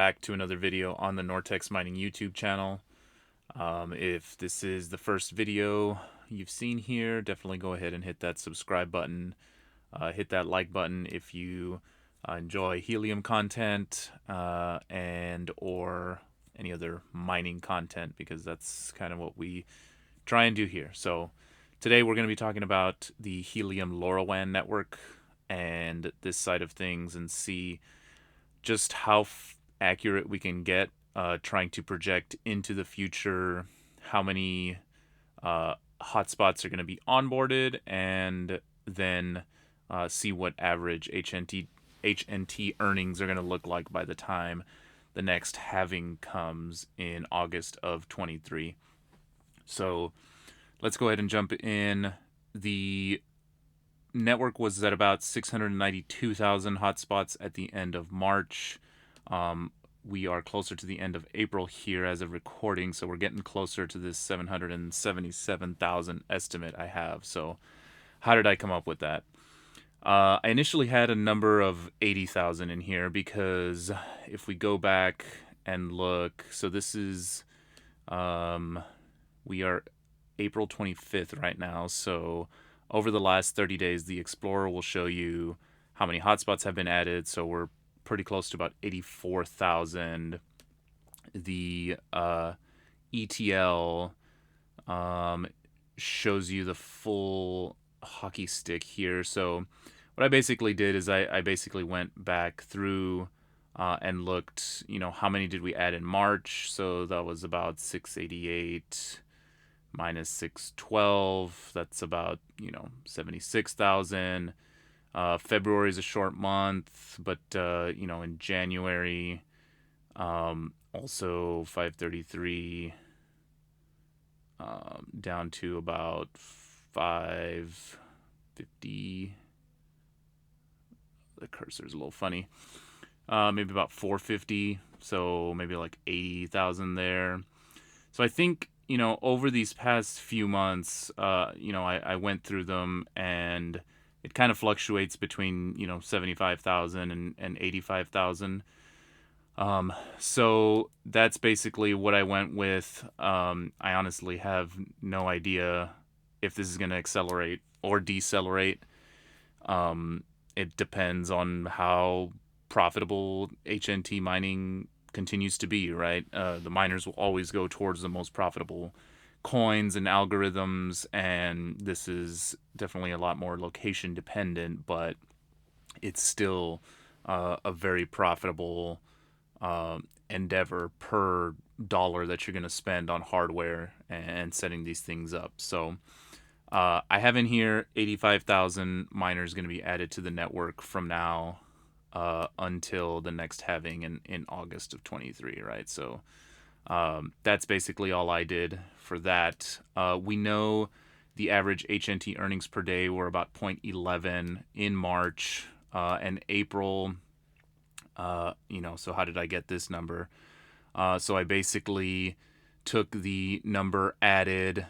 Back to another video on the Nortex Mining YouTube channel. If this is the first video you've seen here, definitely go ahead and hit that subscribe button. Hit that like button if you enjoy Helium content and or any other mining content, because that's kind of what we try and do here. So today we're going to be talking about the Helium LoRaWAN network and this side of things, and see just how accurate we can get trying to project into the future how many hotspots are going to be onboarded, and then see what average HNT earnings are going to look like by the time the next halving comes in August of 23. So let's go ahead and jump in. The network was at about 692,000 hotspots at the end of March. We are closer to the end of April here as of recording, so we're getting closer to this 777,000 estimate I have. So how did I come up with that? I initially had a number of 80,000 in here because if we go back and look, so this is, we are April 25th right now, so over the last 30 days, the Explorer will show you how many hotspots have been added. So we're pretty close to about 84,000. The ETL shows you the full hockey stick here. So what I basically did is I basically went back through and looked, how many did we add in March? So that was about 688 minus 612, that's about 76,000. February is a short month, but in January, also 533, down to about 550. The cursor's a little funny. Maybe about 450, so maybe like 80,000 there. So I think over these past few months, I went through them, and it kind of fluctuates between 75,000 and 85,000. So that's basically what I went with. I honestly have no idea if this is going to accelerate or decelerate. It depends on how profitable HNT mining continues to be, right? The miners will always go towards the most profitable coins and algorithms, and this is definitely a lot more location dependent, but it's still a very profitable endeavor per dollar that you're going to spend on hardware and setting these things up. So I have in here 85,000 miners going to be added to the network from now until the next halving in August of 23, right? So that's basically all I did for that. We know the average HNT earnings per day were about 0.11 in March and April. So how did I get this number? So I basically took the number added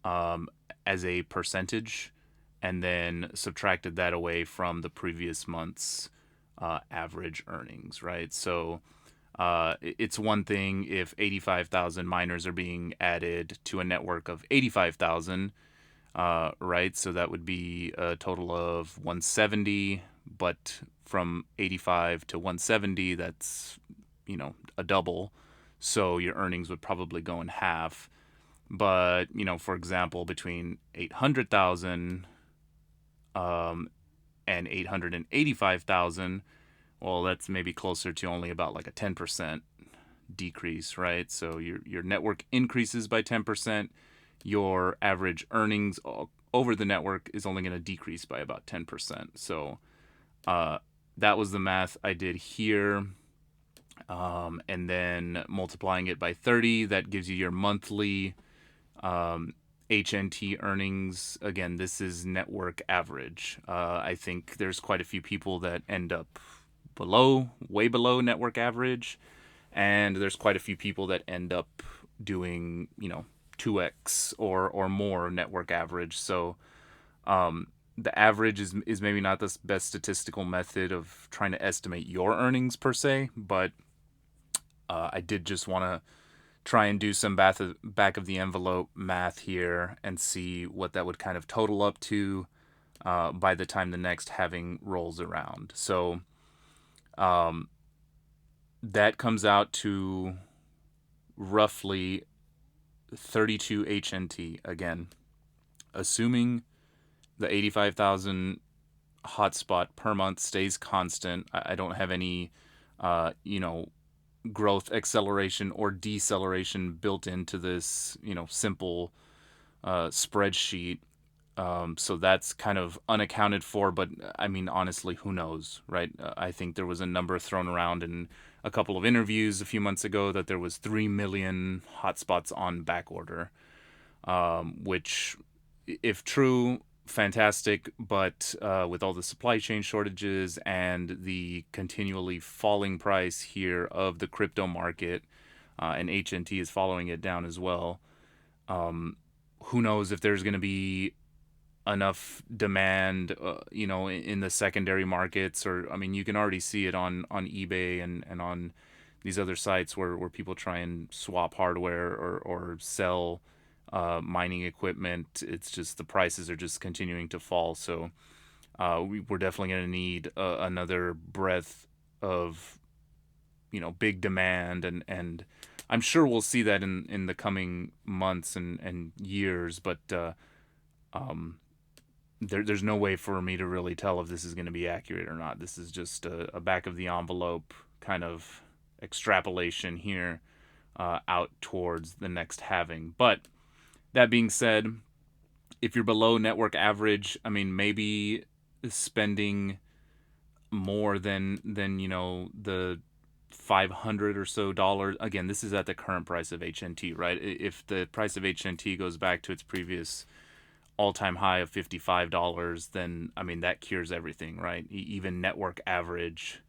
as a percentage, and then subtracted that away from the previous month's average earnings, right? So it's one thing if 85,000 miners are being added to a network of 85,000, right? So that would be a total of 170, but from 85 to 170, that's, a double. So your earnings would probably go in half. But, for example, between 800,000 and 885,000, well, that's maybe closer to only about like a 10% decrease, right? So your network increases by 10%. Your average earnings over the network is only going to decrease by about 10%. So that was the math I did here. And then multiplying it by 30, that gives you your monthly HNT earnings. Again, this is network average. I think there's quite a few people that end up way below network average, and there's quite a few people that end up doing 2x or more network average. So the average is maybe not the best statistical method of trying to estimate your earnings per se, but I did just want to try and do some back of the envelope math here and see what that would kind of total up to by the time the next halving rolls around. So that comes out to roughly 32 HNT again, assuming the 85,000 hotspot per month stays constant. I don't have any, you know, growth acceleration or deceleration built into this, simple spreadsheet. So that's kind of unaccounted for, but I mean, honestly, who knows, right? I think there was a number thrown around in a couple of interviews a few months ago that there was 3 million hotspots on back order, which, if true, fantastic, but with all the supply chain shortages and the continually falling price here of the crypto market, and HNT is following it down as well. Who knows if there's going to be enough demand, in the secondary markets, or I mean, you can already see it on eBay and on these other sites where people try and swap hardware or sell mining equipment. It's just the prices are just continuing to fall. So we're definitely going to need another breath of big demand, and I'm sure we'll see that in the coming months and years. But there's no way for me to really tell if this is going to be accurate or not. This is just a back of the envelope kind of extrapolation here out towards the next halving. But that being said, if you're below network average, I mean, maybe spending more than the 500 or so dollars. Again, this is at the current price of HNT, right? If the price of HNT goes back to its previous all-time high of $55, then I mean that cures everything, right? Even network average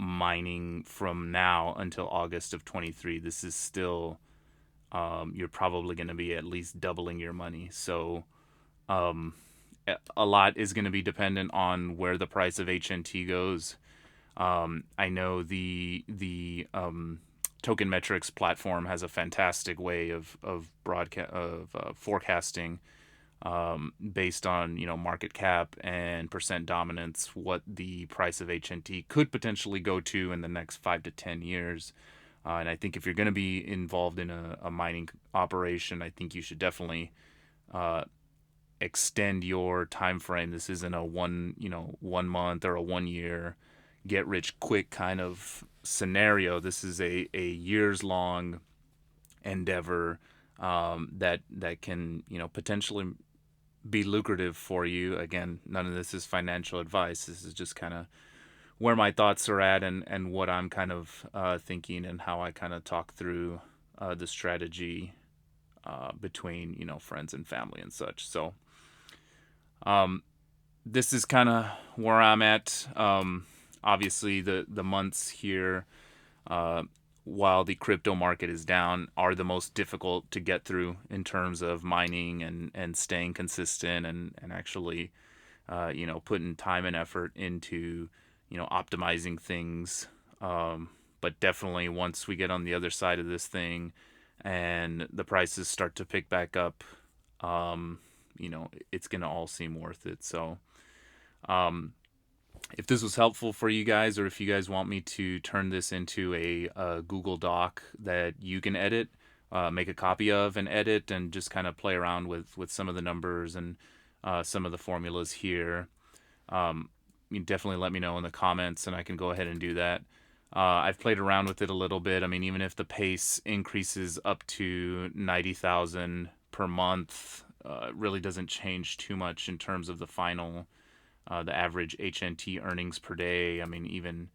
mining from now until August of 23, this is still, you're probably going to be at least doubling your money. So a lot is going to be dependent on where the price of HNT goes. I know the Token Metrics platform has a fantastic way of forecasting, based on market cap and percent dominance, what the price of HNT could potentially go to in the next 5 to 10 years. And I think if you're going to be involved in a mining operation, I think you should definitely extend your time frame. This isn't a 1 month or a 1 year get rich quick kind of scenario. This is a years long endeavor, that can potentially be lucrative for you. Again, none of this is financial advice. This is just kind of where my thoughts are at, and what I'm kind of thinking, and how I kind of talk through the strategy between friends and family and such. So this is kind of where I'm at. Obviously, the months here, while the crypto market is down, are the most difficult to get through in terms of mining and staying consistent, and actually putting time and effort into optimizing things. But definitely once we get on the other side of this thing and the prices start to pick back up, it's gonna all seem worth it. So if this was helpful for you guys, or if you guys want me to turn this into a Google Doc that you can edit, make a copy of and edit, and just kind of play around with some of the numbers and some of the formulas here, you definitely let me know in the comments, and I can go ahead and do that. I've played around with it a little bit. I mean, even if the pace increases up to 90,000 per month, it really doesn't change too much in terms of the final, the average HNT earnings per day. I mean, even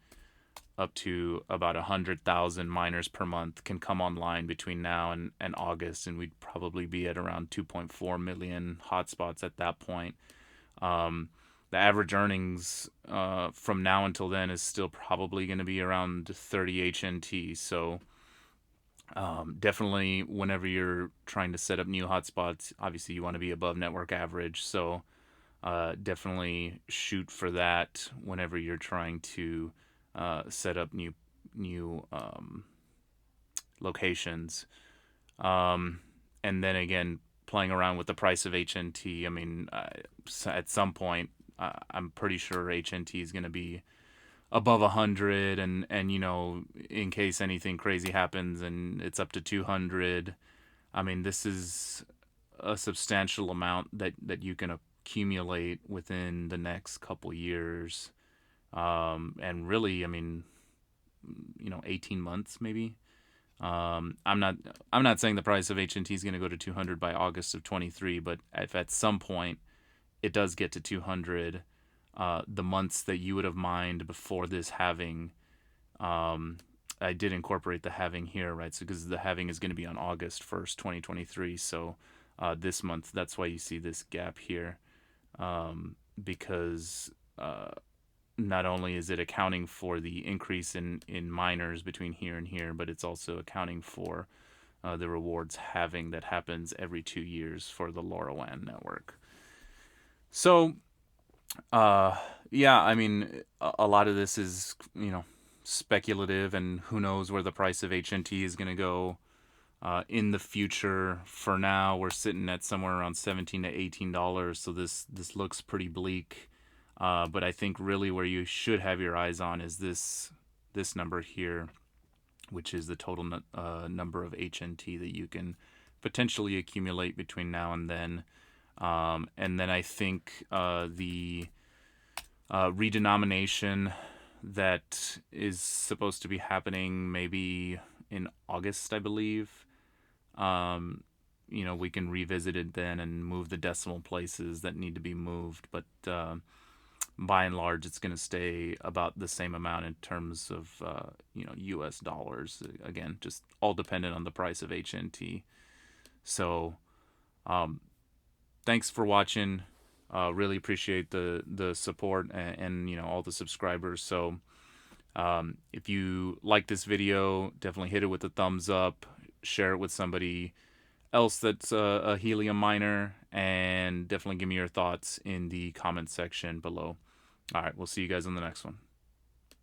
up to about 100,000 miners per month can come online between now and August, and we'd probably be at around 2.4 million hotspots at that point. The average earnings from now until then is still probably going to be around 30 HNT. So definitely, whenever you're trying to set up new hotspots, obviously you want to be above network average. So definitely shoot for that whenever you're trying to set up locations. Um, and then again, playing around with the price of HNT. I mean, at some point, I'm pretty sure HNT is going to be above 100, and in case anything crazy happens and it's up to 200. I mean, this is a substantial amount that you can accumulate within the next couple years. And really, I mean, 18 months maybe. I'm not saying the price of HNT is going to go to 200 by August of 23, but if at some point it does get to 200, the months that you would have mined before this halving, I did incorporate the halving here, right? So because the halving is going to be on August 1st, 2023. So this month, that's why you see this gap here, because not only is it accounting for the increase in miners between here and here, but it's also accounting for the rewards halving that happens every 2 years for the LoRaWAN network. So, yeah, I mean, a lot of this is, speculative, and who knows where the price of HNT is going to go in the future. For now, we're sitting at somewhere around $17 to $18, so this looks pretty bleak. But I think really where you should have your eyes on is this number here, which is the total number of HNT that you can potentially accumulate between now and then. And then I think the redenomination that is supposed to be happening maybe in August, I believe. We can revisit it then and move the decimal places that need to be moved. But by and large, it's going to stay about the same amount in terms of U.S. dollars. Again, just all dependent on the price of HNT. So, thanks for watching. Really appreciate the support and all the subscribers. So, if you like this video, definitely hit it with a thumbs up. Share it with somebody else that's a Helium miner, and definitely give me your thoughts in the comment section below. All right, we'll see you guys in the next one.